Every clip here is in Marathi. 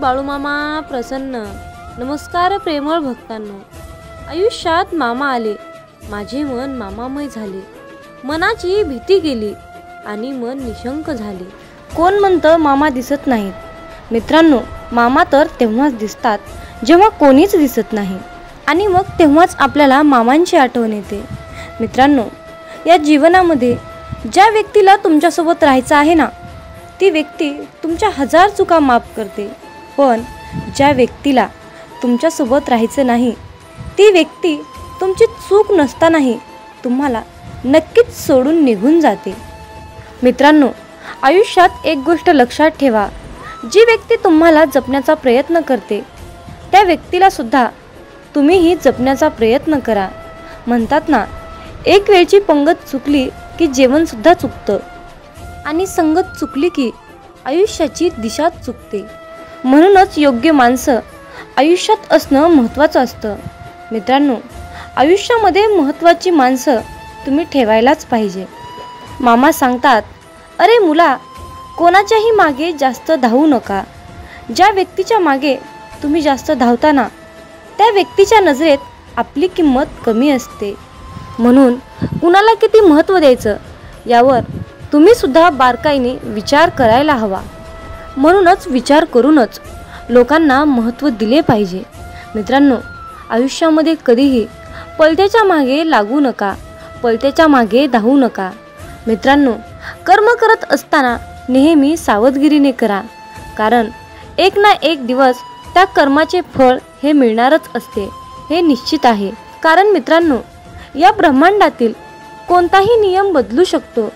बाळूमामा प्रसन्न. नमस्कार प्रेमळ भक्तांनो. आयुष्यात मामा आले, माझे मन मामामय झाले. मनाची भीती गेली आणि मन निशंक झाले. कोण म्हणतं मामा दिसत नाहीत? मित्रांनो, मामा तर तेव्हाच दिसतात जेव्हा कोणीच दिसत नाही, आणि मग तेव्हाच आपल्याला मामांची आठवण येते. मित्रांनो, या जीवनामध्ये ज्या व्यक्तीला तुमच्यासोबत राहायचं आहे ना, ती व्यक्ती तुमच्या 1000 चुका माफ करते. पण ज्या व्यक्तीला तुमच्यासोबत राहायचं नाही, ती व्यक्ती तुमची चूक नसतानाही तुम्हाला नक्कीच सोडून निघून जाते. मित्रांनो, आयुष्यात एक गोष्ट लक्षात ठेवा, जी व्यक्ती तुम्हाला जपण्याचा प्रयत्न करते त्या व्यक्तीला सुद्धा तुम्हीही जपण्याचा प्रयत्न करा. म्हणतात ना, एक वेळची पंगत चुकली की जेवणसुद्धा चुकतं, आणि संगत चुकली की आयुष्याची दिशा चुकते. म्हणूनच योग्य माणसं आयुष्यात असणं महत्त्वाचं असतं. मित्रांनो, आयुष्यामध्ये महत्त्वाची माणसं तुम्ही ठेवायलाच पाहिजे. मामा सांगतात, अरे मुला, कोणाच्याही मागे जास्त धावू नका. ज्या व्यक्तीच्या मागे तुम्ही जास्त धावता ना, त्या व्यक्तीच्या नजरेत आपली किंमत कमी असते. म्हणून कुणाला किती महत्त्व द्यायचं यावर तुम्ही सुद्धा बारकाईने विचार करायला हवा. म्हणूनच विचार करूनच लोकांना महत्त्व दिले पाहिजे. मित्रांनो, आयुष्यामध्ये कधीही पलत्याच्या मागे लागू नका, पलत्याच्या मागे धावू नका. मित्रांनो, कर्म करत असताना नेहमी सावधगिरीने करा, कारण एक ना एक दिवस त्या कर्माचे फळ हे मिळणारच असते, हे निश्चित आहे. कारण मित्रांनो, या ब्रह्मांडातील कोणताही नियम बदलू शकतो,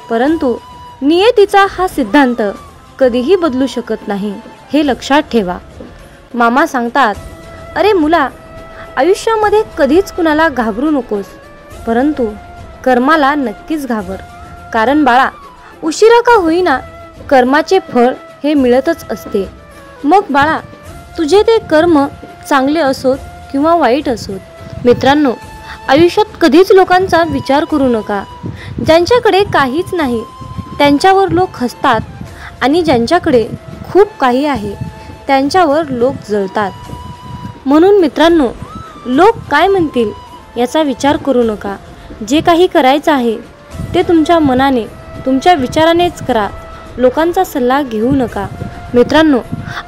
परंतु नियतीचा हा सिद्धांत कधीही बदलू शकत नाही, हे लक्षात ठेवा. मामा सांगतात, अरे मुला, आयुष्यामध्ये कधीच कुणाला घाबरू नकोस, परंतु कर्माला नक्कीच घाबर. कारण बाळा, उशिरा का होईना कर्माचे फळ हे मिळतच असते. मग बाळा, तुझे ते कर्म चांगले असोत किंवा वाईट असोत. मित्रांनो, आयुष्यात कधीच लोकांचा विचार करू नका. ज्यांच्याकडे काहीच नाही त्यांच्यावर लोक हसतात, आणि ज्यांच्याकडे खूप काही आहे त्यांच्यावर लोक जळतात. म्हणून मित्रांनो, लोक काय म्हणतील याचा विचार करू नका. जे काही करायचं आहे ते तुमच्या मनाने, तुमच्या विचारानेच करा. लोकांचा सल्ला घेऊ नका. मित्रांनो,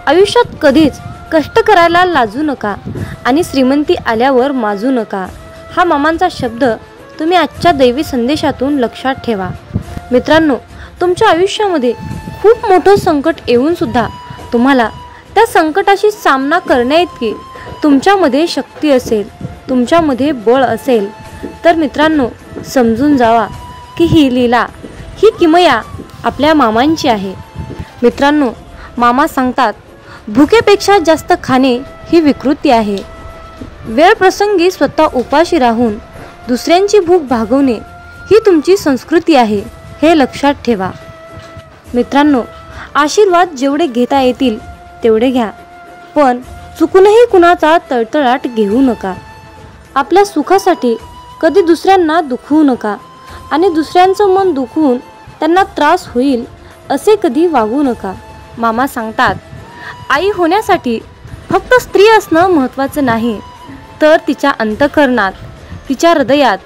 आयुष्यात कधीच कष्ट करायला लाजू नका, आणि श्रीमंती आल्यावर माजू नका. हा मामांचा शब्द तुम्ही आजच्या दैवी संदेशातून लक्षात ठेवा. मित्रांनो, तुमच्या आयुष्यामध्ये खूप मोठं संकट येऊन सुद्धा तुम्हाला त्या संकटाशी सामना करण्याइतकी तुमच्यामध्ये शक्ती असेल, तुमच्यामध्ये बळ असेल, तर मित्रांनो, समजून जावा की ही लीला, ही किमया आपल्या मामांची आहे. मित्रांनो, मामा सांगतात, भुकेपेक्षा जास्त खाणे ही विकृती आहे. वेळ प्रसंगी स्वतः उपाशी राहून दुसऱ्यांची भूक भागवणे ही तुमची संस्कृती आहे, हे लक्षात ठेवा. मित्रांनो, आशीर्वाद जेवढे घेता येतील तेवढे घ्या, पण चुकूनही कुणाचा तळतळाट घेऊ नका. आपल्या सुखासाठी कधी दुसऱ्यांना दुखवू नका, आणि दुसऱ्यांचं मन दुखवून त्यांना त्रास होईल असे कधी वागू नका. मामा सांगतात, आई होण्यासाठी फक्त स्त्री असणं महत्त्वाचं नाही, तर तिच्या अंतःकरणात, तिच्या हृदयात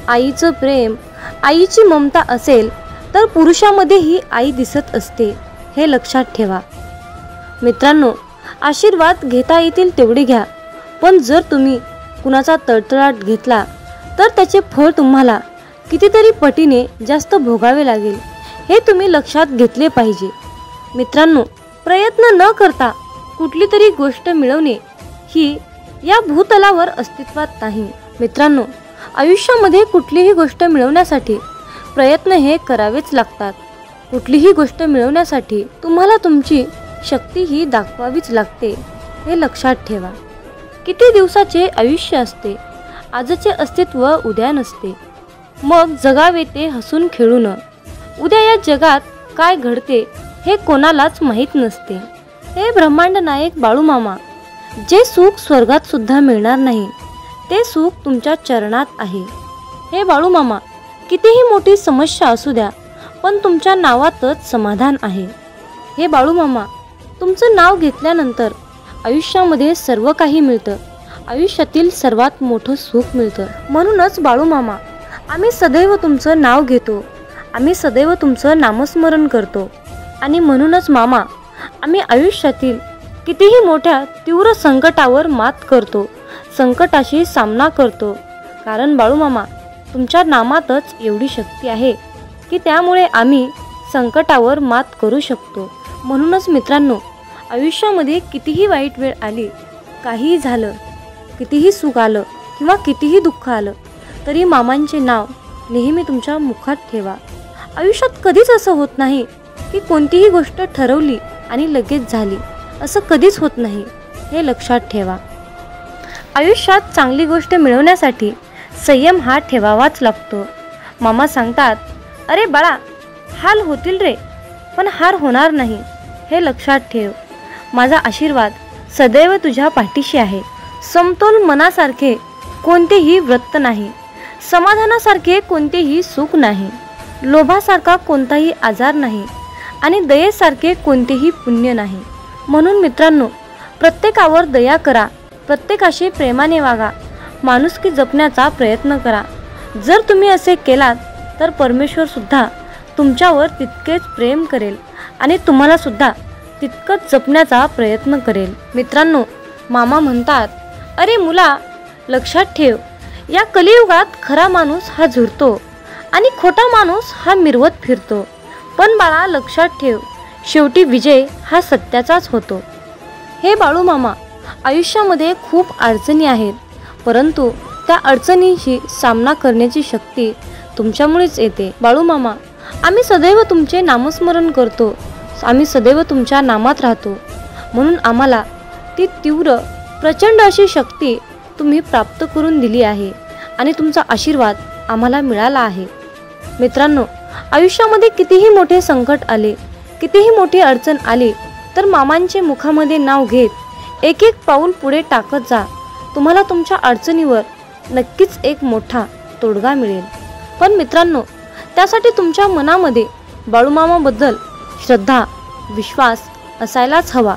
आईचं प्रेम, आईची ममता असेल तर पुरुषामध्येही आई दिसत असते, हे लक्षात ठेवा. मित्रांनो, आशीर्वाद घेता येतील तेवढे घ्या, पण जर तुम्ही कुणाचा तळतळाट घेतला तर त्याचे फळ तुम्हाला कितीतरी पटीने जास्त भोगावे लागेल, हे तुम्ही लक्षात घेतले पाहिजे. मित्रांनो, प्रयत्न न करता कुठली तरी गोष्ट मिळवणे ही या भूतलावर अस्तित्वात नाही. मित्रांनो, आयुष्यामध्ये कुठलीही गोष्ट मिळवण्यासाठी प्रयत्न हे करावेच लागतात. कुठलीही गोष्ट मिळवण्यासाठी तुम्हाला तुमची शक्ती ही दाखवावीच लागते, हे लक्षात ठेवा. किती दिवसाचे आयुष्य असते, आजचे अस्तित्व उद्या नसते. मग जगावे ते हसून खेळून. उद्या या जगात काय घडते हे कोणालाच माहीत नसते. हे ब्रह्मांड नायक बाळूमामा, जे सुख स्वर्गात सुद्धा मिळणार नाही ते सुख तुमच्या चरणात आहे. हे बाळूमामा, कितीही मोठी समस्या असू द्या, पण तुमच्या नावातच समाधान आहे. हे बाळूमामा, तुमचं नाव घेतल्यानंतर आयुष्यामध्ये सर्व काही मिळतं, आयुष्यातील सर्वात मोठं सुख मिळतं। म्हणूनच बाळूमामा, आम्ही सदैव तुमचं नाव घेतो, आम्ही सदैव तुमचं नामस्मरण करतो। आणि म्हणूनच मामा, आम्ही आयुष्यातील कितीही मोठ्या तीव्र संकटावर मात करतो, संकटाशी सामना करतो। कारण बाळूमामा, तुमच्या नामातच एवढी शक्ती आहे की त्यामुळे आम्ही संकटावर मात करू शकतो। म्हणूनच मित्रांनो, आयुष्यामध्ये कितीही वाईट वेळ आली, काहीही झालं, कितीही सुख आलं किंवा कितीही दुःख आलं, तरी मामांचे नाव नेहमी तुमच्या मुखात ठेवा। आयुष्यात कधीच असं होत नाही की कोणतीही गोष्ट ठरवली आणि लगेच झाली, असं कधीच होत नाही, हे लक्षात ठेवा। आयुष्यात चांगली गोष्ट मिळवण्यासाठी संयम हा ठेवावाच लागतो। मामा सांगतात, अरे बाळा, हाल होतील रे, पण हार होणार नाही, हे लक्षात ठेव। माझा आशीर्वाद सदैव तुझ्या पाठीशी आहे। समतोल मनासारखे कोणतेही व्रत नाही, समाधानासारखे कोणतेही सुख नाही, लोभासारखा कोणताही आजार नाही आणि दयेसारखे कोणतेही पुण्य नाही। म्हणून मित्रांनो, प्रत्येकावर दया करा, प्रत्येकाशी प्रेमाने वागा, माणुसकी जपण्याचा प्रयत्न करा। जर तुम्ही असे केलात तर परमेश्वर सुद्धा तुमच्यावर तितकेच प्रेम करेल आणि तुम्हाला सुद्धा तितकंच जपण्याचा प्रयत्न करेल। मित्रांनो, मामा म्हणतात, अरे मुला, लक्षात ठेव, या कलियुगात खरा माणूस हा झुरतो आणि खोटा माणूस हा मिरवत फिरतो, पण बाळा लक्षात ठेव, शेवटी विजय हा सत्याचाच होतो। हे बाळूमामा, आयुष्यामध्ये खूप अडचणी आहेत, परंतु त्या अडचणींशी सामना करण्याची शक्ती तुमच्यामुळेच येते। बाळूमामा, आम्ही सदैव तुमचे नामस्मरण करतो, आम्ही सदैव तुमच्या नामात राहतो, म्हणून आम्हाला ती तीव्र प्रचंड अशी शक्ती तुम्ही प्राप्त करून दिली आहे आणि तुमचा आशीर्वाद आम्हाला मिळाला आहे। मित्रांनो, आयुष्यामध्ये कितीही मोठे संकट आले, कितीही मोठी अडचण आली, तर मामांचे मुखामध्ये नाव घेत एक एक पाऊल पुढे टाकत जा, तुम्हाला तुमच्या अडचणीवर नक्कीच एक मोठा तोडगा मिळेल। पण मित्रांनो, त्यासाठी तुमच्या मनामध्ये बाळूमामाबद्दल श्रद्धा, विश्वास असायलाच हवा।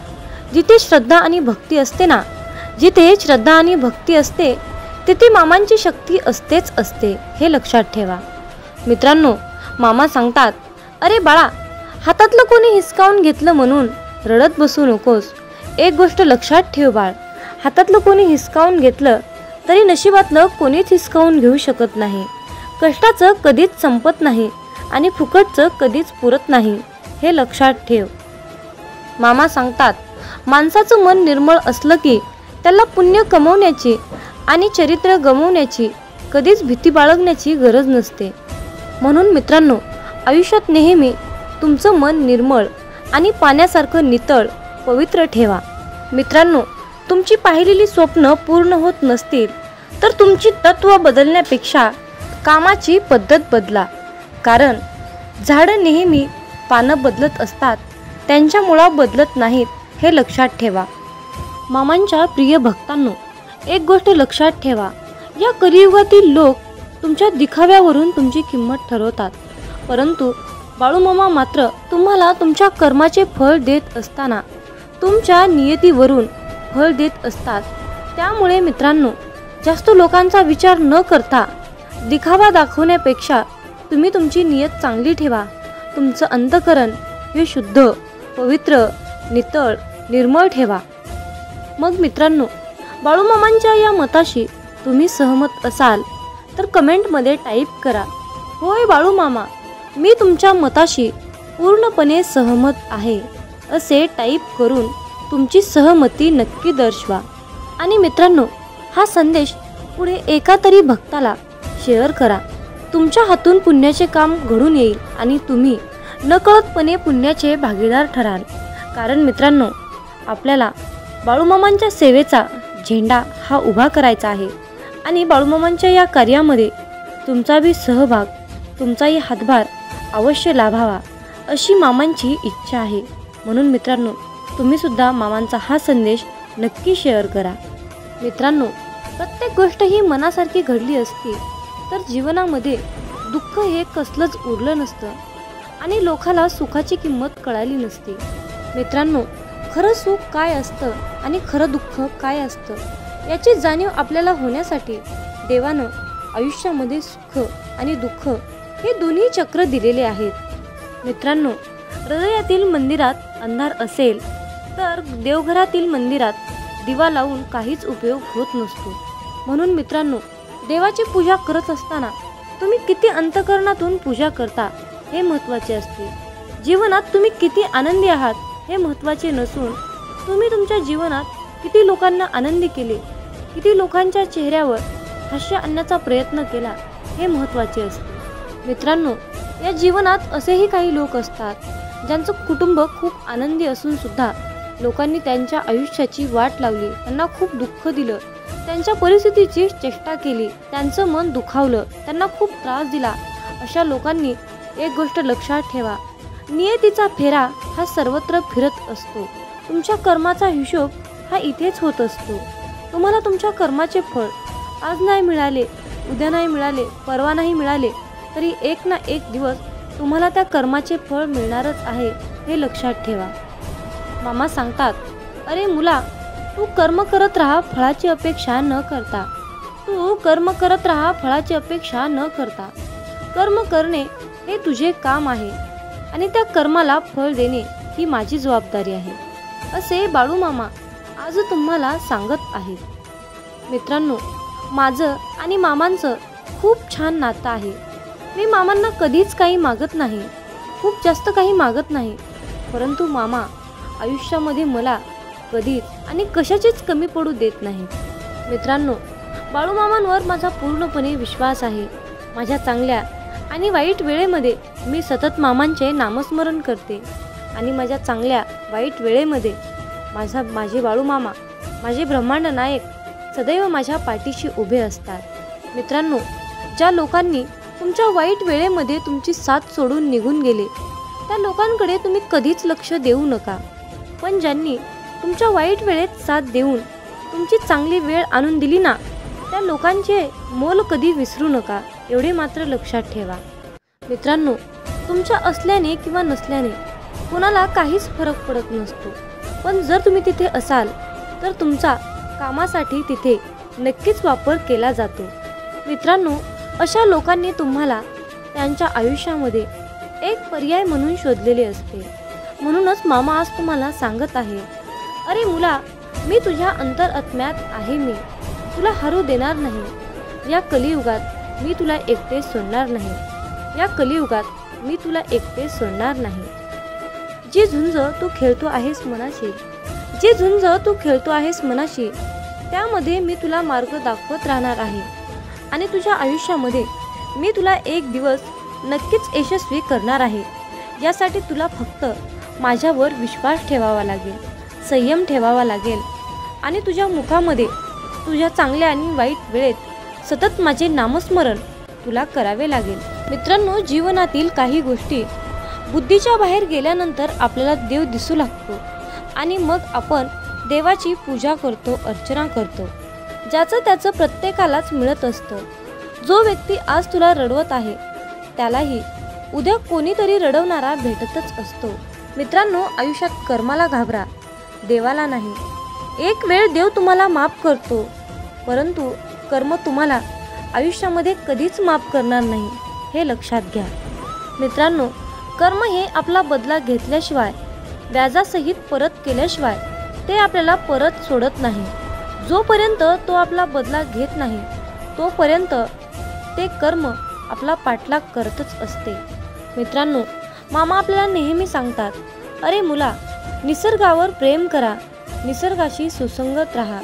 जिथे श्रद्धा आणि भक्ती असते ना, जिथे श्रद्धा आणि भक्ती असते, तिथे मामांची शक्ती असतेच असते, हे लक्षात ठेवा। मित्रांनो, मामा सांगतात, अरे बाळा, हातातलं कोणी हिसकावून घेतलं म्हणून रडत बसू नकोस। एक गोष्ट लक्षात ठेव बाळ, हातातलं कोणी हिसकावून घेतलं तरी नशिबातलं कोणीच हिसकावून घेऊ शकत नाही। कष्टाचं कधीच संपत नाही आणि फुकटचं कधीच पुरत नाही, हे लक्षात ठेव। मामा सांगतात, माणसाचं मन निर्मळ असलं की त्याला पुण्य कमवण्याची आणि चरित्र गमवण्याची कधीच भीती बाळगण्याची गरज नसते। म्हणून मित्रांनो, आयुष्यात नेहमी तुमचं मन निर्मळ आणि पाण्यासारखं नितळ पवित्र ठेवा। मित्रांनो, तुमची पाहिलेली स्वप्न पूर्ण होत नसतील तर तुमची तत्त्व बदलण्यापेक्षा कामाची पद्धत बदला, कारण झाडं नेहमी पानं बदलत असतात, त्यांच्या मुळा बदलत नाहीत, हे लक्षात ठेवा। मामांच्या प्रिय भक्तांनो, एक गोष्ट लक्षात ठेवा, या कलियुगातील लोक तुमच्या दिखाव्यावरून तुमची किंमत ठरवतात, परंतु बाळूमामा मात्र तुम्हाला तुमच्या कर्माचे फळ देत असताना तुमच्या नियतीवरून फळ देत असतात। त्यामुळे मित्रांनो, जास्त लोकांचा विचार न करता दिखावा दाखवण्यापेक्षा तुम्ही तुमची नियत चांगली ठेवा, तुमचं अंतःकरण हे शुद्ध, पवित्र, नितळ, निर्मळ ठेवा। मग मित्रांनो, बाळूमामांच्या या मताशी तुम्ही सहमत असाल तर कमेंटमध्ये टाईप करा, होय बाळूमामा, मी तुमच्या मताशी पूर्णपणे सहमत आहे, असे टाईप करून तुमची सहमती नक्की दर्शवा। आणि मित्रांनो, हा संदेश पुढे एका तरी भक्ताला शेअर करा, तुमच्या हातून पुण्याचे काम घडून येईल आणि तुम्ही नकळतपणे पुण्याचे भागीदार ठराल। कारण मित्रांनो, आपल्याला बाळूमामांच्या सेवेचा झेंडा हा उभा करायचा आहे आणि बाळूमामांच्या या कार्यामध्ये तुमचा बी सहभाग, तुमचाही हातभार अवश्य लाभावा, अशी मामांची इच्छा आहे। म्हणून मित्रांनो, तुम्ही सुद्धा मामांचा हा संदेश नक्की शेअर करा। मित्रांनो, प्रत्येक गोष्ट ही मनासारखी घडली असती तर जीवनामध्ये दुःख हे कसलंच उरलं नसतं आणि लोकाला सुखाची किंमत कळाली नसती। मित्रांनो, खरं सुख काय असतं आणि खरं दुःख काय असतं याची जाणीव आपल्याला होण्यासाठी देवानं आयुष्यामध्ये सुख आणि दुःख हे दोन्ही चक्र दिलेले आहेत। मित्रांनो, हृदयातील मंदिरात अंधार असेल तर देवघरातील मंदिरात दिवा लावून काहीच उपयोग होत नसतो। म्हणून मित्रांनो, देवाची पूजा करत असताना तुम्ही किती अंतःकरणातून पूजा करता हे महत्त्वाचे असते। जीवनात तुम्ही किती आनंदी आहात हे महत्त्वाचे नसून तुम्ही तुमच्या जीवनात किती लोकांना आनंदी केले, किती लोकांच्या चेहऱ्यावर हास्य आणण्याचा प्रयत्न केला हे महत्त्वाचे असते। मित्रांनो, या जीवनात असेही काही लोक असतात ज्यांचं कुटुंब खूप आनंदी असून सुद्धा लोकांनी त्यांच्या आयुष्याची वाट लावली, त्यांना खूप दुःख दिलं, त्यांच्या परिस्थितीची चेष्टा केली, त्यांचं मन दुखावलं, त्यांना खूप त्रास दिला। अशा लोकांनी एक गोष्ट लक्षात ठेवा, नियतीचा फेरा हा सर्वत्र फिरत असतो। तुमच्या कर्माचा हिशोब हा इथेच होत असतो। तुम्हाला तुमच्या कर्माचे फळ आज नाही मिळाले, उद्या नाही मिळाले, परवा नाही मिळाले तरी एक ना एक दिवस तुम्हाला त्या कर्माचे फळ मिळणारच आहे हे लक्षात ठेवा। मामा सांगतात, अरे मुला, तू कर्म करत राहा फळाची अपेक्षा न करता। तू कर्म करत राहा फळाची अपेक्षा न करता। कर्म करणे हे तुझे काम आहे आणि त्या कर्माला फळ देणे ही माझी जबाबदारी आहे, असे बाळू मामा आज तुम्हाला सांगत आहेत। मित्रांनो, माझं आणि मामांचं खूप छान नातं आहे। मी मामांना कधीच काही मागत नाही, खूप जास्त काही मागत नाही, परंतु मामा आयुष्यामध्ये मला कधीच आणि कशाचीच कमी पडू देत नाही। मित्रांनो, बाळू मामांवर माझा पूर्णपणे विश्वास आहे। माझ्या चांगल्या आणि वाईट वेळेमध्ये मी सतत मामांचे नामस्मरण करते आणि माझ्या चांगल्या वाईट वेळेमध्ये माझे बाळू मामा, माझे ब्रह्मांड नायक सदैव माझ्या पाठीशी उभे असतात। मित्रांनो, ज्या लोकांनी तुमच्या वाईट वेळेमध्ये तुमची साथ सोडून निघून गेले त्या लोकांकडे तुम्ही कधीच लक्ष देऊ नका, पण ज्यांनी तुमच्या वाईट वेळेत साथ देऊन तुमची चांगली वेळ आणून दिली ना, त्या लोकांचे मोल कधी विसरू नका, एवढे मात्र लक्षात ठेवा। मित्रांनो, तुमच्या असल्याने किंवा नसल्याने कोणाला काहीच फरक पडत नसतो, पण जर तुम्ही तिथे असाल तर तुमचा कामासाठी तिथे नक्कीच वापर केला जातो। मित्रांनो, अशा लोकांनी तुम्हाला त्यांच्या आयुष्यामध्ये एक पर्याय म्हणून शोधलेले असते। म्हणूनच मामा आज तुम्हाला सांगत आहे, अरे मुला, मी तुझ्या अंतरात्म्यात आहे, मी तुला हरू देणार नाही। या कलियुगात मी तुला एकटे सोडणार नाही, या कलियुगात मी तुला एकटे सोडणार नाही। जी झुंज तू खेळतो आहेस मनाशी, जी झुंज तू खेळतो आहेस मनाशी, त्यामध्ये मी तुला मार्ग दाखवत राहणार आहे आणि तुझ्या आयुष्यामध्ये मी तुला एक दिवस नक्कीच यशस्वी करणार आहे। यासाठी तुला फक्त माझ्यावर विश्वास ठेवावा लागेल, संयम ठेवावा लागेल आणि तुझ्या मुखामध्ये तुझ्या चांगल्या आणि वाईट वेळेत सतत माझे नामस्मरण तुला करावे लागेल। मित्रांनो, जीवनातील काही गोष्टी बुद्धीच्या बाहेर गेल्यानंतर आपल्याला देव दिसू लागतो आणि मग आपण देवाची पूजा करतो, अर्चना करतो, ज्याचं त्याचं प्रत्येकालाच मिळत असतं। जो व्यक्ती आज तुला रडवत आहे त्यालाही उद्या कोणीतरी रडवणारा भेटतच असतो। मित्रांनो, आयुष्यात कर्माला घाबरा, देवाला नाही। एक वेळ देव तुम्हाला माफ करतो, परंतु कर्म तुम्हाला आयुष्यामध्ये कधीच माफ करणार नाही, हे लक्षात घ्या। मित्रांनो, कर्म हे आपला बदला घेतल्याशिवाय, व्याजासहित परत केल्याशिवाय ते आपल्याला परत सोडत नाही। जोपर्यंत तो आपला बदला घेत नाही तोपर्यंत ते कर्म आपला पाठलाग करतच असते। मित्रांनो, मामा आपल्याला नेहमी सांगतात, अरे मुला, निसर्गावर प्रेम करा, निसर्गाशी सुसंगत राहा।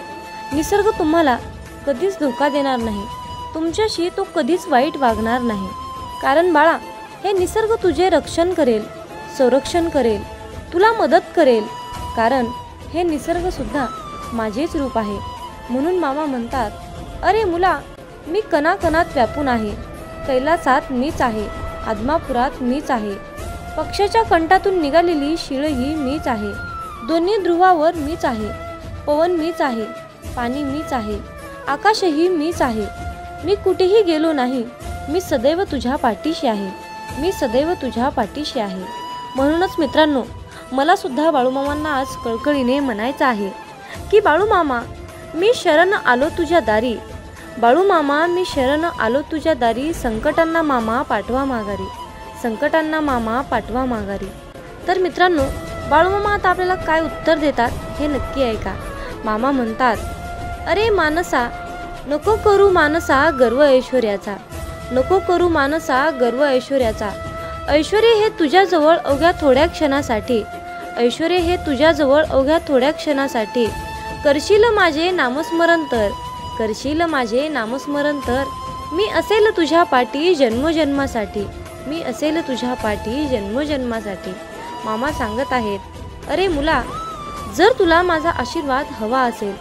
निसर्ग तुम्हाला कधीच धोका देणार नाही, तुमच्याशी तो कधीच वाईट वागणार नाही, कारण बाळा, हे निसर्ग तुझे रक्षण करेल, संरक्षण करेल, तुला मदत करेल, कारण हे निसर्ग सुद्धा माझेच रूप आहे। म्हणून मामा म्हणतात, अरे मुला, मी कणाकणात व्यापून आहे, कैलासात मीच आहे, आदमापुरात मीच आहे, पक्षाच्या कंठातून निघालेली शिळही मीच आहे, दोन्ही ध्रुवावर मीच आहे, पवन मीच आहे, पाणी मीच आहे, आकाशही मीच आहे। मी कुठेही गेलो नाही, मी सदैव तुझ्या पाठीशी आहे, मी सदैव तुझ्या पाठीशी आहे। म्हणूनच मित्रांनो, मला सुद्धा बाळूमामांना आज कळकळीने म्हणायचं आहे की बाळूमामा, मी शरण आलो तुझ्या दारी. बाळूमामा, मी शरण आलो तुझ्या दारी. संकटांना मामा पाठवा माघारी. संकटांना मामा पाठवा माघारी. तर मित्रांनो, बाळूमामा आता आपल्याला काय उत्तर देतात हे नक्की ऐका. मामा म्हणतात, अरे मानसा, नको करू मानसा गर्व ऐश्वर्याचा. नको करू मानसा गर्व ऐश्वर्याचा. ऐश्वर्य हे तुझ्याजवळ अवघ्या थोड्या क्षणासाठी. ऐश्वर्य हे तुझ्याजवळ अवघ्या थोड्या क्षणासाठी. करशील माझे नामस्मरण तर. करशील माझे नामस्मरण तर. मी असेल तुझ्या पाठी जन्मजन्मासाठी. मी असेल तुझ्या पाठी जन्मजन्मासाठी. मामा सांगत आहेत, अरे मुला, जर तुला माझा आशीर्वाद हवा असेल,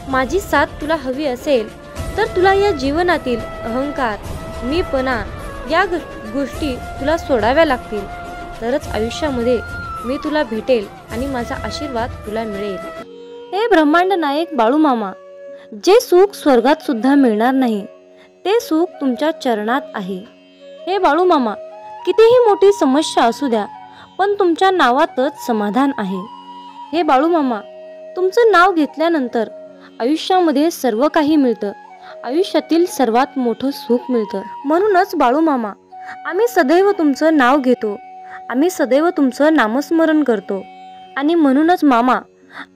माझी साथ तुला हवी असेल, तर तुला या जीवनातील अहंकार, मीपणा या गोष्टी तुला सोडाव्या लागतील. तरच आयुष्यामध्ये मी तुला भेटेल आणि माझा आशीर्वाद तुला मिळेल. हे ब्रह्मांड नायक बाळूमामा, जे सुख स्वर्गात सुद्धा मिळणार नाही, ते सुख तुमच्या चरणात आहे. हे बाळूमामा, कितीही मोठी समस्या असू द्या, पण तुमच्या नावातच समाधान आहे. हे बाळूमामा, तुमचं नाव घेतल्यानंतर आयुष्यामध्ये सर्व काही मिळतं. आयुष्यातील सर्वात मोठं सुख मिळतं. म्हणूनच बाळूमामा, आम्ही सदैव तुमचं नाव घेतो. आम्ही सदैव तुमचं नामस्मरण करतो. आणि म्हणूनच मामा,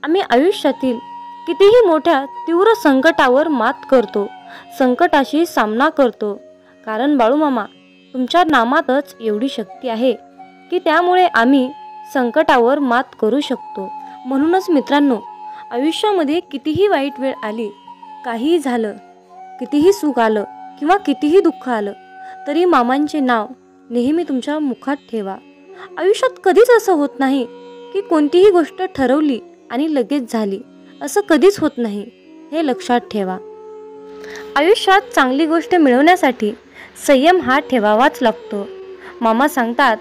आम्ही आयुष्यातील कितीही मोठ्या तीव्र संकटावर मात करतो. संकटाशी सामना करतो. कारण बाळूमामा, तुमच्या नामातच एवढी शक्ती आहे की त्यामुळे आम्ही संकटावर मात करू शकतो. म्हणूनच मित्रांनो, आयुष्यामध्ये कितीही वाईट वेळ आली, काहीही झालं, कितीही सुख आलं किंवा कितीही दुःख आलं, तरी मामांचे नाव नेहमी तुमच्या मुखात ठेवा. आयुष्यात कधीच असं होत नाही की कोणतीही गोष्ट ठरवली आणि लगेच झाली. असं कधीच होत नाही, हे लक्षात ठेवा. आयुष्यात चांगली गोष्ट मिळवण्यासाठी संयम हा ठेवावाच लागतो. मामा सांगतात,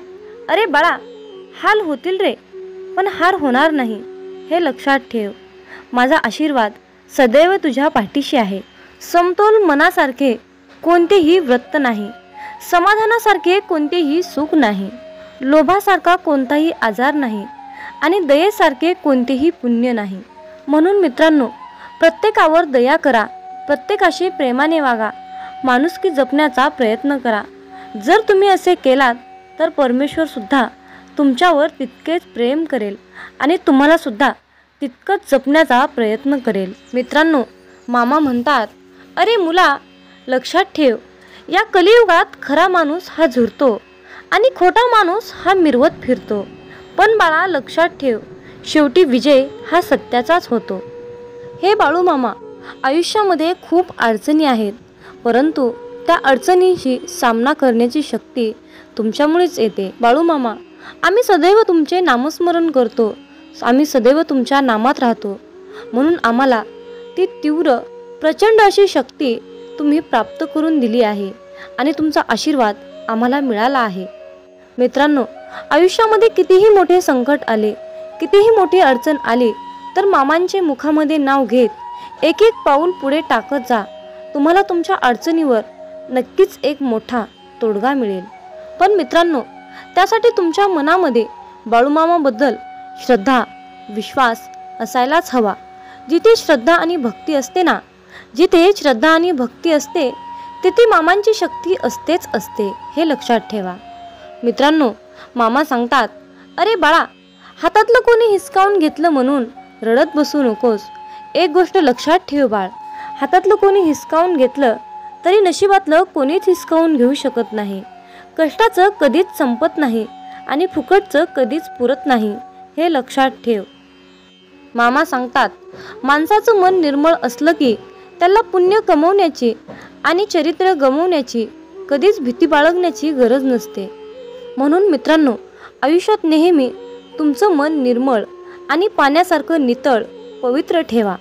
अरे बाळा, हाल होतील रे, पण हार होणार नाही, हे लक्षात ठेव. माझा आशीर्वाद सदैव तुझ्या पाठीशी आहे. समतोल मनासारखे कोणतेही व्रत नाही. समाधानासारखे कोणतेही सुख नाही. लोभासारखा कोणताही आजार नाही. आणि दयेसारखे कोणतेही पुण्य नाही. म्हणून मित्रांनो, प्रत्येकावर दया करा. प्रत्येकाशी प्रेमाने वागा. माणुसकी जपण्याचा प्रयत्न करा. जर तुम्ही असे केलात तर परमेश्वर सुद्धा तुमच्यावर तितकेच प्रेम करेल आणि तुम्हाला सुद्धा तितकंच जपण्याचा प्रयत्न करेल. मित्रांनो, मामा म्हणतात, अरे मुला, लक्षात ठेव, या कलियुगात खरा माणूस हा झुरतो आणि खोटा माणूस हा मिरवत फिरतो. पण बाळा, लक्षात ठेव, शेवटी विजय हा सत्याचाच होतो. हे बाळूमामा, आयुष्यामध्ये खूप अडचणी आहेत, परंतु त्या अडचणींशी सामना करण्याची शक्ती तुमच्यामुळेच येते. बाळूमामा, आम्ही सदैव तुमचे नामस्मरण करतो. आम्ही सदैव तुमच्या नामात राहतो. म्हणून आम्हाला ती तीव्र प्रचंड अशी शक्ती तुम्ही प्राप्त करून दिली आहे आणि तुमचा आशीर्वाद आम्हाला मिळाला आहे. मित्रांनो, आयुष्यामध्ये कितीही मोठे संकट आले, कितीही मोठी अडचण आली, तर मामांचे मुखामध्ये नाव घेत एक एक पाऊल पुढे टाकत जा. तुम्हाला तुमच्या अडचणीवर नक्कीच एक मोठा तोडगा मिळेल. पण मित्रांनो, त्यासाठी तुमच्या मनामध्ये बाळूमामाबद्दल श्रद्धा, विश्वास असायलाच हवा. जिथे श्रद्धा आणि भक्ती असते ना, जिथे श्रद्धा आणि भक्ती असते, तिथे मामांची शक्ती असतेच असते, हे लक्षात ठेवा. मित्रांनो, मामा सांगतात, अरे बाळा, हातातलं कोणी हिसकावून घेतलं म्हणून रडत बसू नकोस. एक गोष्ट लक्षात ठेव बाळ, हातातलं कोणी हिसकावून घेतलं तरी नशिबातलं कोणीच हिसकावून घेऊ शकत नाही. कष्टाचं कधीच संपत नाही आणि फुकटचं कधीच पुरत नाही, हे लक्षात ठेव. मामा सांगतात, माणसाचं मन निर्मळ असलं की त्याला पुण्य कमवण्याची आणि चरित्र गमवण्याची कधीच भीती बाळगण्याची गरज नसते. म्हणून मित्रांनो, आयुष्यात नेहमी तुमचं मन निर्मळ आणि पाण्यासारखं नितळ पवित्र ठेवा.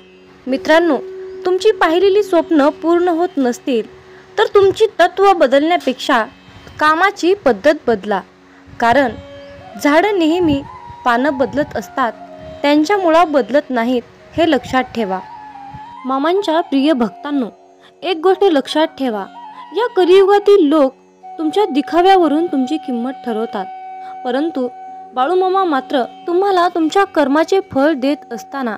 मित्रांनो, तुमची पाहिलेली स्वप्न पूर्ण होत नसतील तर तुमची तत्त्व बदलण्यापेक्षा कामाची पद्धत बदला. कारण झाडं नेहमी पानं बदलत असतात, त्यांच्या मुळा बदलत नाहीत, हे लक्षात ठेवा. मामांच्या प्रिय भक्तांनो, एक गोष्ट लक्षात ठेवा, या कलियुगातील लोक तुमच्या दिखाव्यावरून तुमची किंमत ठरवतात, परंतु बाळूमामा मात्र तुम्हाला तुमच्या कर्माचे फळ देत असताना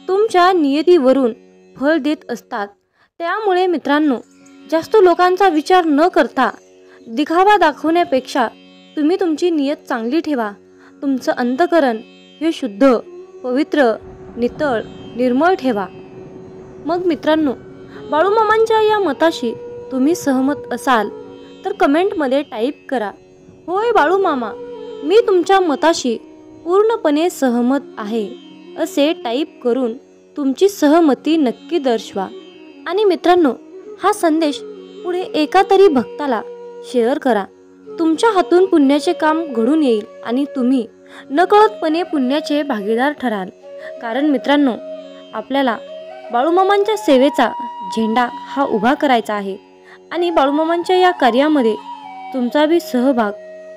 तुमच्या नियतीवरून फळ देत असतात. त्यामुळे मित्रांनो, जास्त लोकांचा विचार न करता दिखावा दाखवण्यापेक्षा तुम्ही तुमची नियत चांगली ठेवा. तुमचं अंतःकरण हे शुद्ध, पवित्र, नितळ, निर्मळ ठेवा. मग मित्रांनो, बाळूमामांच्या या मताशी तुम्ही सहमत असाल तर कमेंटमध्ये टाईप करा, होय बाळूमामा, मी तुमच्या मताशी पूर्णपणे सहमत आहे, असे टाईप करून तुमची सहमती नक्की दर्शवा. आणि मित्रांनो, हा संदेश पुढे एका तरी भक्ताला शेअर करा. तुमच्या हातून पुण्याचे काम घडून येईल आणि तुम्ही नकळतपणे पुण्याचे भागीदार ठराल. कारण मित्रांनो, आपल्याला बाळूमामांच्या सेवेचा झेंडा हा उभा करायचा आहे आणि बाळूमामांच्या या कार्यामध्ये तुमचाही सहभाग,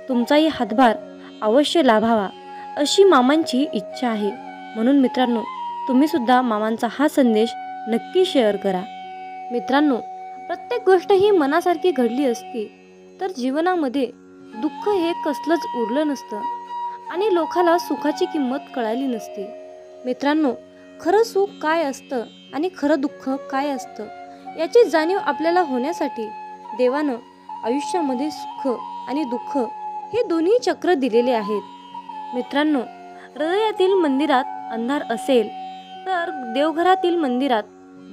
तुमचाही हातभार अवश्य लाभावा अशी मामांची इच्छा आहे. म्हणून मित्रांनो, तुम्ही सुद्धा मामांचा हा संदेश नक्की शेअर करा. मित्रांनो, प्रत्येक गोष्ट ही मनासारखी घडली असती तर जीवनामध्ये दुःख हे कसलंच उरलं नसतं आणि लोकाला सुखाची किंमत कळाली नसती. मित्रांनो, खरं सुख काय असतं आणि खरं दुःख काय असतं याची जाणीव आपल्याला होण्यासाठी देवानं आयुष्यामध्ये सुख आणि दुःख हे दोन्ही चक्र दिलेले आहेत. मित्रांनो, हृदयातील मंदिरात अंधार असेल तर देवघरातील मंदिरात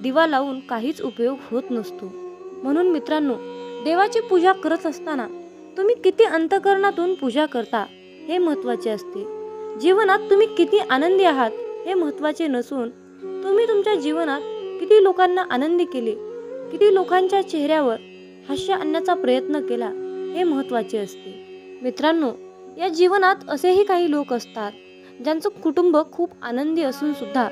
दिवा लावून काहीच उपयोग होत नसतो. म्हणून मित्रांनो, देवाची पूजा करत असताना तुम्ही किती अंतःकरणातून पूजा करता हे महत्त्वाचे असते. जीवनात तुम्ही किती आनंदी आहात हे महत्त्वाचे नसून तुम्ही तुमच्या जीवनात किती लोकांना आनंदी केले, किती लोकांच्या चेहऱ्यावर हास्य आणण्याचा प्रयत्न केला हे महत्त्वाचे असते. मित्रांनो, या जीवनात असेही काही लोक असतात ज्यांचं कुटुंब खूप आनंदी असून सुद्धा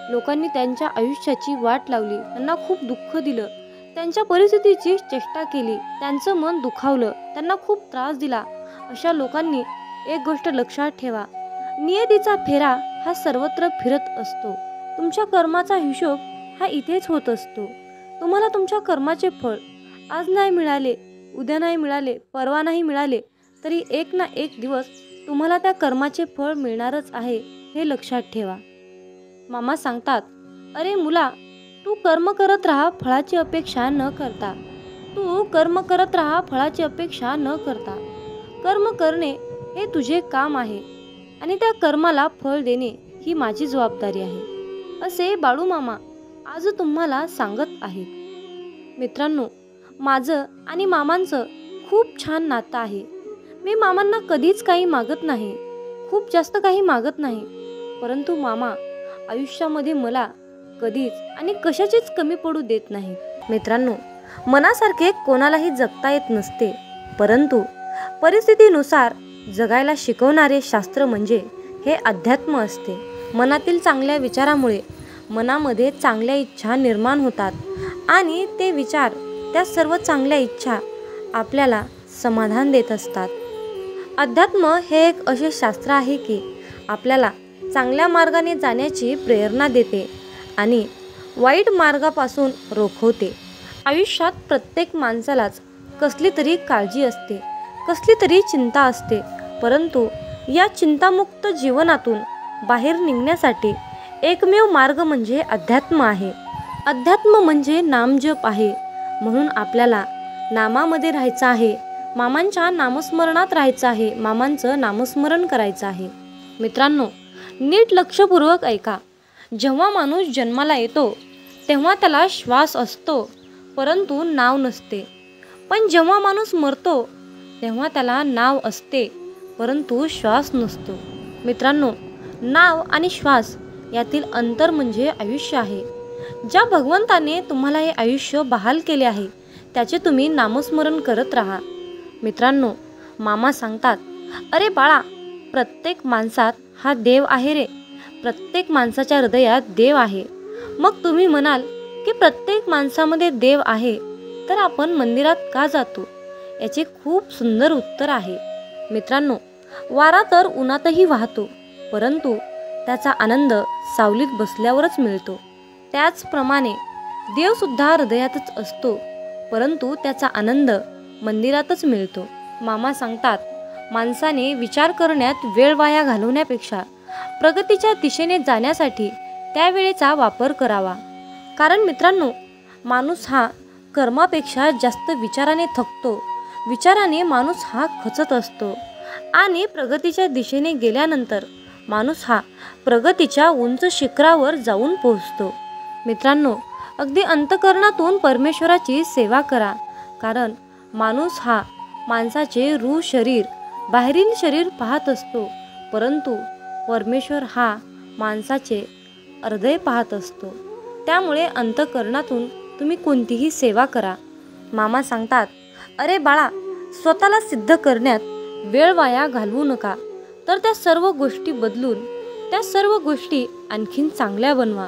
लोकांनी त्यांच्या आयुष्याची वाट लावली, त्यांना खूप दुःख दिलं, त्यांच्या परिस्थितीची चेष्टा केली, त्यांचं मन दुखावलं, त्यांना खूप त्रास दिला. अशा लोकांनी एक गोष्ट लक्षात ठेवा, नियतीचा फेरा हा सर्वत्र फिरत असतो. तुमच्या कर्माचा हिशोब हा इथेच होत असतो. तुम्हाला तुमच्या कर्माचे फळ आज नाही मिळाले, उद्या नाही मिळाले, परवा नाही मिळाले तरी एक ना एक दिवस तुम्हाला त्या कर्माचे फळ मिळणारच आहे, हे लक्षात ठेवा. मामा सांगतात, अरे मुला, तू कर्म करत राहा फळाची अपेक्षा न करता. तू कर्म करत राहा फळाची अपेक्षा न करता. कर्म करणे हे तुझे काम आहे आणि त्या कर्माला फळ देणे ही माझी जबाबदारी आहे, असे बाळूमामा आज तुम्हाला सांगत आहेत. मित्रांनो, माझं आणि मामांचं खूप छान नातं आहे. मी मामांना कधीच काही मागत नाही, खूप जास्त काही मागत नाही, परंतु मामा आयुष्यामध्ये मला कधीच आणि कशाचीच कमी पडू देत नाही. मित्रांनो, मनासारखे कोणालाही जगता येत नसते, परंतु परिस्थितीनुसार जगायला शिकवणारे शास्त्र म्हणजे हे अध्यात्म असते. मनातील चांगल्या विचारामुळे मनामध्ये चांगल्या इच्छा निर्माण होतात आणि ते विचार, त्या सर्व चांगल्या इच्छा आपल्याला समाधान देत असतात. अध्यात्म हे एक असे शास्त्र आहे की आपल्याला चांगल्या मार्गाने जाण्याची प्रेरणा देते आणि वाईट मार्गापासून रोखवते. आयुष्यात प्रत्येक माणसालाच कसली तरी काळजी असते, कसली तरी चिंता असते, परंतु या चिंतामुक्त जीवनातून बाहेर निघण्यासाठी एकमेव मार्ग म्हणजे अध्यात्म आहे. अध्यात्म म्हणजे नामजप आहे. म्हणून आपल्याला नामामध्ये राहायचं आहे, मामांच्या नामस्मरणात राहायचं आहे, मामांचं नामस्मरण करायचं आहे. मित्रांनो, नीट लक्षपूर्वक ऐका. जेव्हा माणूस जन्माला येतो तेव्हा त्याला श्वास असतो परंतु नाव नसते, पण जेव्हा माणूस मरतो तेव्हा त्याला नाव असते परंतु श्वास नसतो. मित्रांनो, नाव आणि श्वास यातील अंतर म्हणजे आयुष्य आहे. ज्या भगवंताने तुम्हाला हे आयुष्य बहाल केले आहे त्याचे तुम्ही नामस्मरण करत राहा. मित्रांनो, मामा सांगतात, अरे बाळा, प्रत्येक माणसात हा देव आहे रे, प्रत्येक माणसाच्या हृदयात देव आहे. मग तुम्ही म्हणाल की प्रत्येक माणसामध्ये देव आहे तर आपण मंदिरात का जातो? याचे खूप सुंदर उत्तर आहे. मित्रांनो, वारा तर उन्हातही वाहतो, परंतु त्याचा आनंद सावलीत बसल्यावरच मिळतो. त्याचप्रमाणे देवसुद्धा हृदयातच असतो, परंतु त्याचा आनंद मंदिरातच मिळतो. मामा सांगतात, माणसाने विचार करण्यात वेळ वाया घालवण्यापेक्षा प्रगतीच्या दिशेने जाण्यासाठी त्या वेळेचा वापर करावा. कारण मित्रांनो, माणूस हा कर्मापेक्षा जास्त विचाराने थकतो. विचाराने माणूस हा खचत असतो आणि प्रगतीच्या दिशेने गेल्यानंतर माणूस हा प्रगतीच्या उंच शिखरावर जाऊन पोहोचतो. मित्रांनो, अगदी अंतःकरणातून परमेश्वराची सेवा करा. कारण माणूस हा माणसाचे रूह शरीर, बाहेरील शरीर पाहत असतो, परंतु परमेश्वर हा माणसाचे हृदय पाहत असतो. त्यामुळे अंतःकरणातून तुम्ही कोणतीही सेवा करा. मामा सांगतात, अरे बाळा, स्वतःला सिद्ध करण्यात वेळ वाया घालवू नका, तर त्या सर्व गोष्टी बदलून त्या सर्व गोष्टी आणखीन चांगल्या बनवा.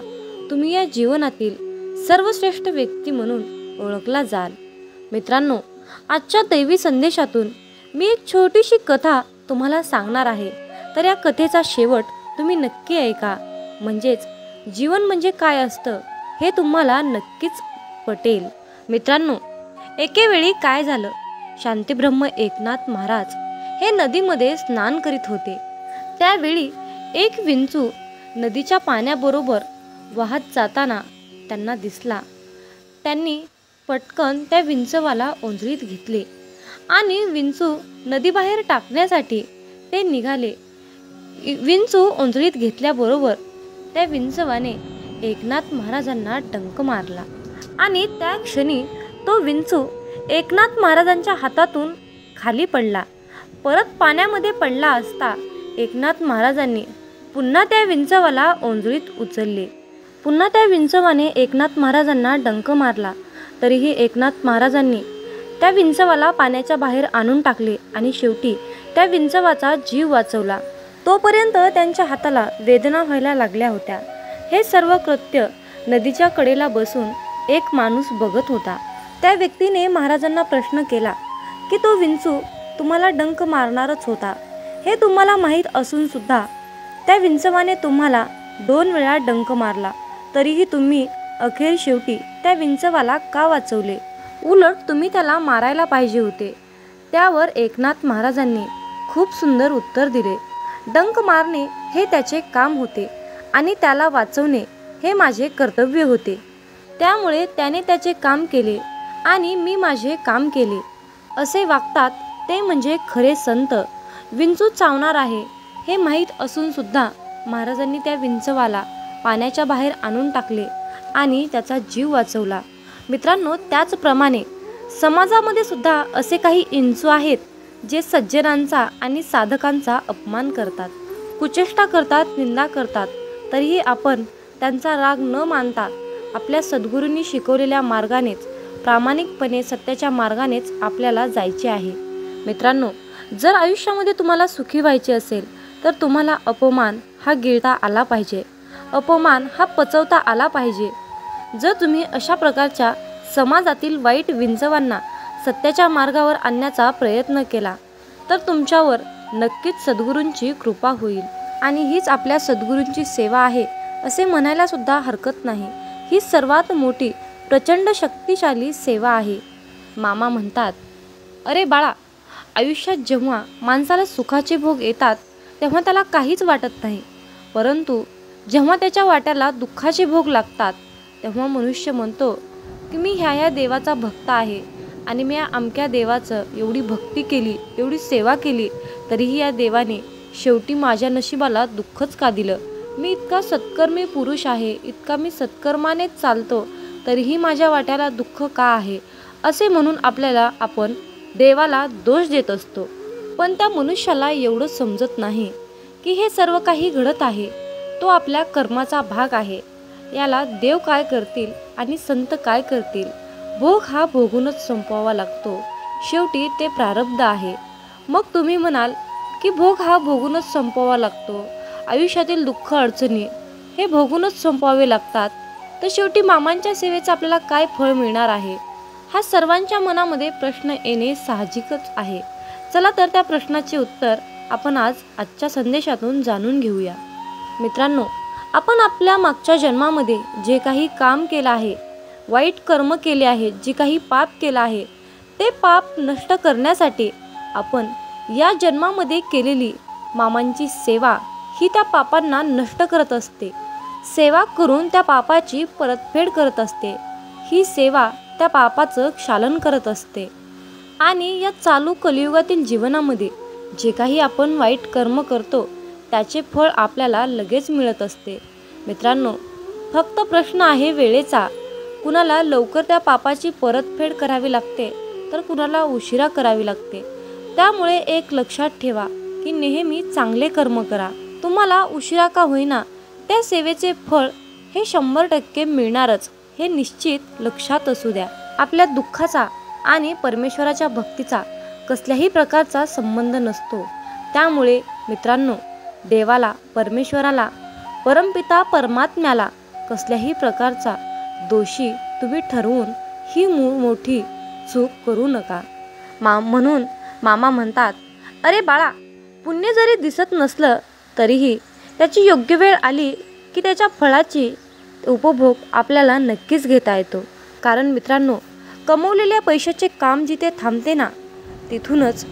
तुम्ही या जीवनातील सर्वश्रेष्ठ व्यक्ती म्हणून ओळखला जाल. मित्रांनो, आजच्या दैवी संदेशातून मी एक छोटीशी कथा तुम्हाला सांगणार आहे. तर या कथेचा शेवट तुम्ही नक्की ऐका, म्हणजेच जीवन म्हणजे काय असतं हे तुम्हाला नक्कीच पटेल. मित्रांनो, एके वेळी काय झालं, शांतीब्रह्म एकनाथ महाराज हे नदीमध्ये स्नान करीत होते. त्यावेळी एक विंचू नदीच्या पाण्याबरोबर वाहत जाताना त्यांना दिसला. त्यांनी पटकन त्या विंचवाला ओंजळीत घेतले आणि विंचू नदीबाहेर टाकण्यासाठी ते निघाले. विंचू ओंजळीत घेतल्याबरोबर त्या विंचवाने एकनाथ महाराजांना डंक मारला आणि त्या क्षणी तो विंचू एकनाथ महाराजांच्या हातातून खाली पडला. परत पाण्यामध्ये पडला असता एकनाथ महाराजांनी पुन्हा त्या विंचवाला ओंजळीत उचलले. पुन्हा त्या विंचवाने एकनाथ महाराजांना डंक मारला, तरीही एकनाथ महाराजांनी त्या विंचवाला पाण्याच्या बाहेर आणून टाकले आणि शेवटी त्या विंचवाचा जीव वाचवला. तोपर्यंत त्यांच्या हाताला वेदना व्हायला लागल्या होत्या. हे सर्व कृत्य नदीच्या कडेला बसून एक माणूस बघत होता. त्या व्यक्तीने महाराजांना प्रश्न केला की तो विंचू तुम्हाला डंक मारणारच होता, हे तुम्हाला माहीत असून सुद्धा त्या विंचवाने तुम्हाला 2 वेळा डंक मारला, तरीही तुम्ही अखेर शेवटी त्या विंचवाला का वाचवले? उलट तुम्ही त्याला मारायला पाहिजे होते. त्यावर एकनाथ महाराजांनी खूप सुंदर उत्तर दिले, डंक मारणे हे त्याचे काम होते आणि त्याला वाचवणे हे माझे कर्तव्य होते. त्यामुळे त्याने त्याचे काम केले आणि मी माझे काम केले. असे वागतात ते म्हणजे खरे संत. विंचू चावणार आहे हे माहीत असून सुद्धा महाराजांनी त्या विंचवाला पाण्याच्या बाहेर आणून टाकले आणि त्याचा जीव वाचवला. मित्रांनो, त्याचप्रमाणे समाजामध्ये सुद्धा असे काही इंचू आहेत जे सज्जनांचा आणि साधकांचा अपमान करतात, कुचेष्टा करतात, निंदा करतात. तरीही आपण त्यांचा राग न मानता आपल्या सद्गुरूंनी शिकवलेल्या मार्गानेच, प्रामाणिकपणे सत्याच्या मार्गानेच आपल्याला जायचे आहे. मित्रांनो, जर आयुष्यामध्ये तुम्हाला सुखी व्हायचे असेल तर तुम्हाला अपमान हा गिळता आला पाहिजे, अपमान हा पचवता आला पाहिजे. जर तुम्ही अशा प्रकारच्या समाजातील वाईट विंचवांना सत्याच्या मार्गावर आणण्याचा प्रयत्न केला तर तुमच्यावर नक्कीच सद्गुरूंची कृपा होईल आणि हीच आपल्या सद्गुरूंची सेवा आहे असे म्हणायला सुद्धा हरकत नाही. ही सर्वात मोठी प्रचंड शक्तिशाली सेवा आहे. मामा म्हणतात, अरे बाळा, आयुष्यात जेव्हा माणसाला सुखाचे भोग येतात तेव्हा त्याला काहीच वाटत नाही, परंतु जेव्हा त्याच्या वाट्याला दुःखाचे भोग लागतात तेव्हा मनुष्य म्हणतो की मी ह्या देवाचा भक्त आहे आणि मी या अमक्या देवाचं एवढी भक्ती केली, एवढी सेवा केली, तरीही या देवाने शेवटी माझ्या नशिबाला दुःखच का दिलं? मी इतका सत्कर्मी पुरुष आहे, इतका मी सत्कर्मानेच चालतो, तरीही माझ्या वाट्याला दुःख का आहे? असे म्हणून आपण देवाला दोष देत असतो. पण त्या मनुष्याला एवढं समजत नाही की हे सर्व काही घडत आहे तो आपल्या कर्माचा भाग आहे. याला देव काय करतील आणि संत काय करतील? भोग हा भोगूनच संपवावा लागतो. शेवटी ते प्रारब्ध आहे. मग तुम्ही म्हणाल की भोग हा भोगूनच संपवावा लागतो, आयुष्यातील दुःख अडचणी हे भोगूनच संपवावे लागतात, तर शेवटी मामांच्या सेवेचं आपल्याला काय फळ मिळणार आहे? हा सर्वांच्या मनामध्ये प्रश्न येणे साहजिकच आहे. चला तर त्या प्रश्नाचे उत्तर आपण आजच्या संदेशातून जाणून घेऊया. मित्रांनो, आपण आपल्या मागच्या जन्मामध्ये जे काही काम केलं आहे, वाईट कर्म केले आहे, जे काही पाप केलं आहे, ते पाप नष्ट करण्यासाठी आपण या जन्मामध्ये केलेली मामांची सेवा ही त्या पापांना नष्ट करत असते. सेवा करून त्या पापाची परतफेड करत असते. ही सेवा त्या पापाचं क्षालन करत असते. आणि या चालू कलियुगातील जीवनामध्ये जे काही आपण वाईट कर्म करतो त्याचे फळ आपल्याला लगेच मिळत असते. मित्रांनो, फक्त प्रश्न आहे वेळेचा. कुणाला लवकर त्या पापाची परतफेड करावी लागते तर कुणाला उशिरा करावी लागते. त्यामुळे एक लक्षात ठेवा की नेहमी चांगले कर्म करा. तुम्हाला उशिरा का होईना त्या सेवेचे फळ हे 100% मिळणारच, हे निश्चित लक्षात असू द्या. आपल्या दुःखाचा आणि परमेश्वराच्या भक्तीचा कसल्याही प्रकारचा संबंध नसतो. त्यामुळे मित्रांनो, देवाला, परमेश्वराला, परमपिता परमात्म्याला कसल्याही प्रकारचा दोषी तुम्ही ठरवून ही मोठी चूक करू नका. म्हणून मामा म्हणतात, अरे बाळा, पुण्य जरी दिसत नसलं तरीही त्याची योग्य वेळ आली की त्याच्या फळाची उपभोग आपल्याला नक्कीच घेता येतो. कारण मित्रांनो, कमवलेल्या पैशाचे काम जिथे थांबते ना, तिथूनच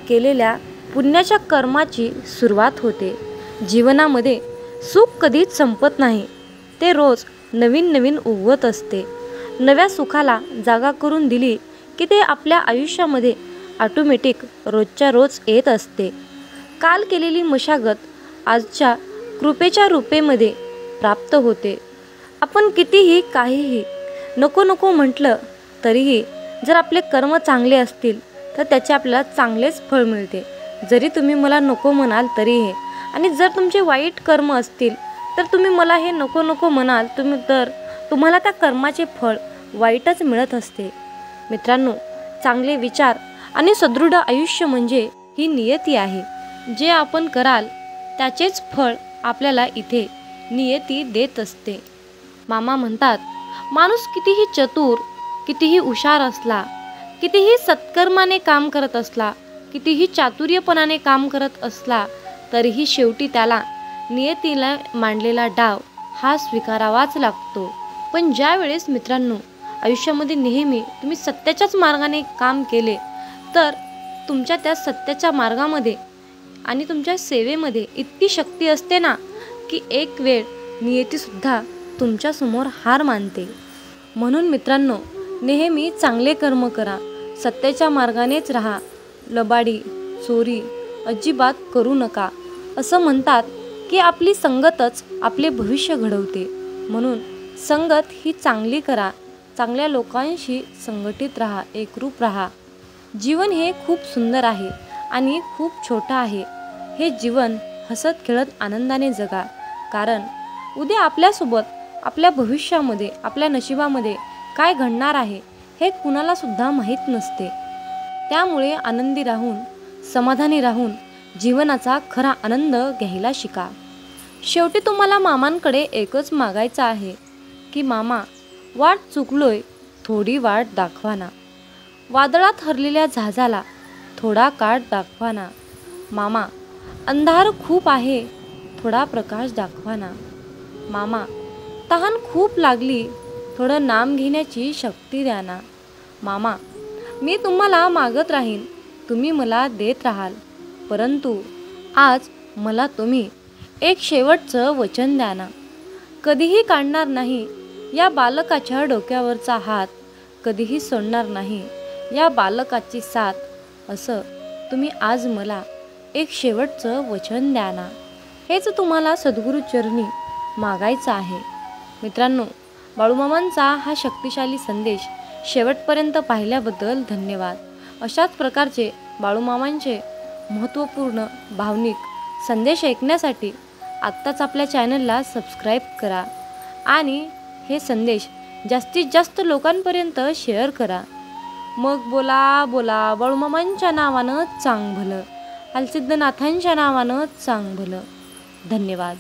केलेल्या पुण्याच्या कर्माची सुरुवात होते. जीवनामध्ये सुख कधीच संपत नाही. ते रोज नवीन नवीन उगवत असते. नव्या सुखाला जागा करून दिली की ते आपल्या आयुष्यामध्ये ऑटोमॅटिक रोजच्या रोज येत असते. काल केलेली मशागत आजच्या कृपेच्या रूपेमध्ये प्राप्त होते. आपण कितीही काहीही नको नको म्हटलं तरीही जर आपले कर्म चांगले असतील तर त्याचे आपल्याला चांगलेच फळ मिळते. जरी तुम्ही मला नको म्हणाल तरीही, आणि जर तुमचे वाईट कर्म असतील तर तुम्ही मला हे नको नको म्हणाल तर तुम्हाला त्या कर्माचे फळ वाईटच मिळत असते. मित्रांनो, चांगले विचार आणि सदृढ आयुष्य म्हणजे ही नियती आहे. जे आपण कराल त्याचेच फळ आपल्याला इथे नियती देत असते. मामा म्हणतात, माणूस कितीही चतुर, कितीही हुशार असला, कितीही सत्कर्माने काम करत असला, कितीही चातुर्यपणाने काम करत असला तरीही शेवटी त्याला नियतीला मांडलेला डाव हा स्वीकारावाच लागतो. पण ज्या वेळेस मित्रांनो आयुष्यामध्ये नेहमी तुम्ही सत्याच्याच मार्गाने काम केले तर तुमच्या त्या सत्याच्या मार्गामध्ये आणि तुमच्या सेवेमध्ये इतकी शक्ती असते ना की एक वेळ नियतीसुद्धा तुमच्यासमोर हार मानते. म्हणून मित्रांनो, नेहमी चांगले कर्म करा, सत्याच्या मार्गानेच राहा, लबाडी चोरी अजिबात करू नका. असं म्हणतात की आपली संगतच आपले भविष्य घडवते. म्हणून संगत ही चांगली करा, चांगल्या लोकांशी संघटित राहा, एकरूप राहा. जीवन हे खूप सुंदर आहे आणि खूप छोटं आहे. हे जीवन हसत खेळत आनंदाने जगा. कारण उद्या आपल्यासोबत, आपल्या भविष्यामध्ये, आपल्या नशिबामध्ये काय घडणार आहे हे कुणाला सुद्धा माहीत नसते. त्यामुळे आनंदी राहून, समाधानी राहून जीवनाचा खरा आनंद घ्यायला शिका. शेवटी तुम्हाला मामांकडे एकच मागायचं आहे की मामा, वाट चुकलोय, थोडी वाट दाखवा ना. वादळात हरलेल्या जहाजाला थोडा काठ दाखवा ना. मामा, अंधार खूप आहे, थोडा प्रकाश दाखवा ना. मामा, तहान खूप लागली, थोडं नाम घेण्याची शक्ती द्या ना. मामा, मी तुम्हाला मागत राहीन, तुम्ही मला देत राहाल. परंतु आज मला तुम्ही एक शेवटचं वचन द्या ना. कधीही काढणार नाही या बालकाच्या डोक्यावरचा हात, कधीही सोडणार नाही या बालकाची साथ. असं तुम्ही आज मला एक शेवटचं वचन द्या ना. हेच तुम्हाला सद्गुरूचरणी मागायचं आहे. मित्रांनो, बाळूमामांचा हा शक्तिशाली संदेश शेवटपर्यंत पाहिल्याबद्दल धन्यवाद. अशाच प्रकारचे बाळूमामांचे महत्त्वपूर्ण भावनिक संदेश ऐकण्यासाठी आत्ताच आपल्या चॅनलला सबस्क्राईब करा आणि हे संदेश जास्तीत जास्त लोकांपर्यंत शेअर करा. मग बोला बोला बाळूमामांच्या नावानं चांग भलं, हलसिद्धनाथांच्या नावानं चांग भलं. धन्यवाद.